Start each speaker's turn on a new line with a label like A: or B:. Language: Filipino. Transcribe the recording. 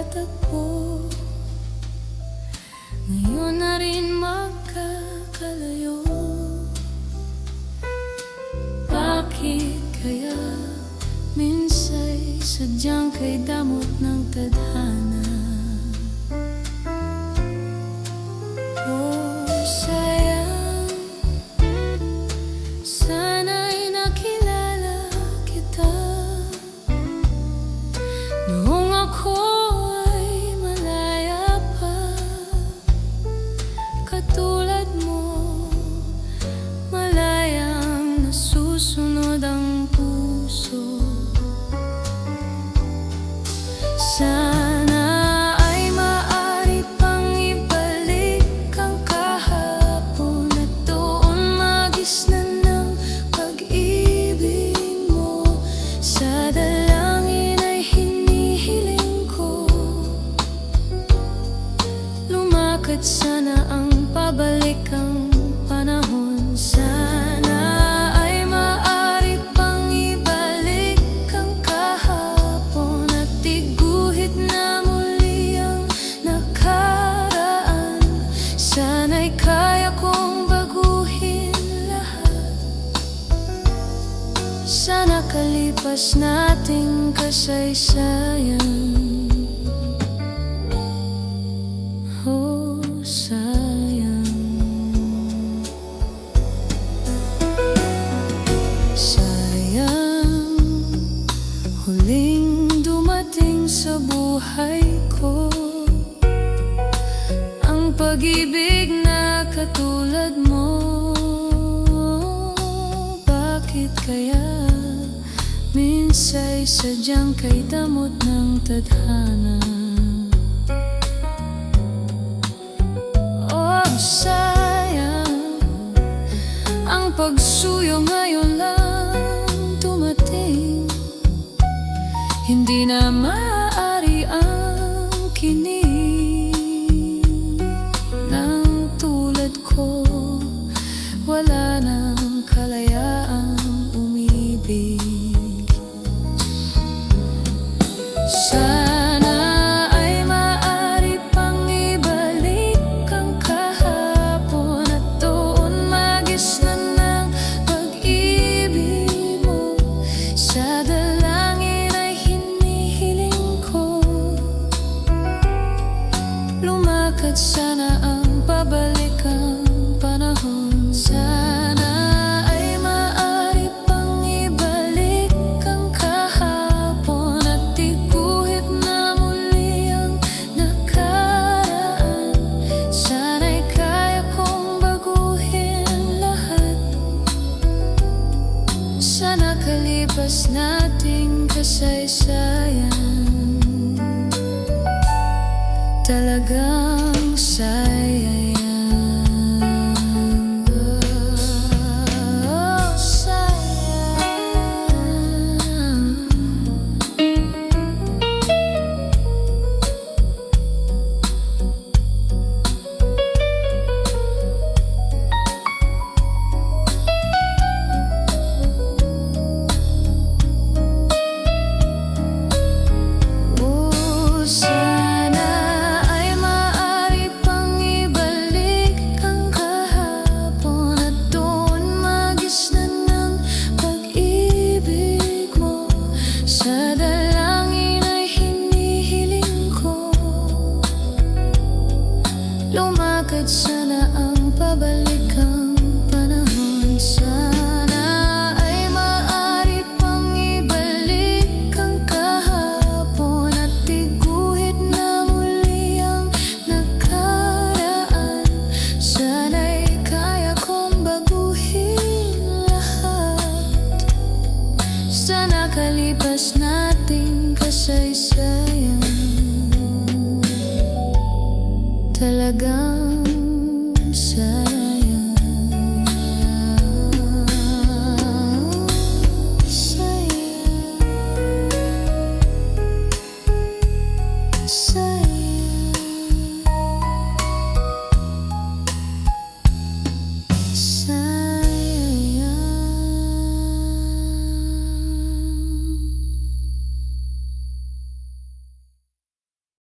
A: matatagpo. Ngayon na rin magkakalayo. Bakit kaya minsa'y sadyang kay damot ng tadhana? Oh, sayang, sana'y nakilala kita noong ako ay malaya pa. Katulad mo, malayang nasusunod ang puso. Sana ay maaari pang ibalik ang kahapon at doon magisnan ng pag-ibig mo. Sa dalangin ay hinihiling ko, lumakad sana ang pabalik ang panahon. Sana ay maaari pang ibalik ang kahapon at iguhit na muli ang nakaraan. Sana'y kaya kong baguhin lahat. Sana kalipas nating kasaysayan. Oh, sayang, sayang, huling dumating sa buhay ko ang pag-ibig na katulad mo. Bakit kaya minsa'y sadyang kay damot ng tadhana? Sayang, ang pagsuyo ngayon lang dumating. Hindi na maaari ang kinig ng tulad ko. Wala nang kalayaang umibig. Sana ay maaari pang ibalik ang kahapon at doon magisnan ng pag-ibig mo. Sa dalangin ay hinihiling ko, lumakad sana ang pabalik ang panahon. Sana ay maaari pang ibalik ang kahapon at iguhit na muli ang nakaraan. Sana'y kaya kong baguhin lahat. Sana kalipas nating kasaysayan. Talagang sayang. Oh, sayang. Oh, sana ay maaari pang ibalik ang kahapon at doon magisnan ng pag-ibig mo. Sa dalangin ay hinihiling ko, lumakad sana ang pabalik ang panahon. Sana ay maaari pang ibalik ang kahapon at iguhit na muli ang nakaraan. Sana'y kaya kong baguhin lahat. Sana kalipas nating kasaysayan. Talagang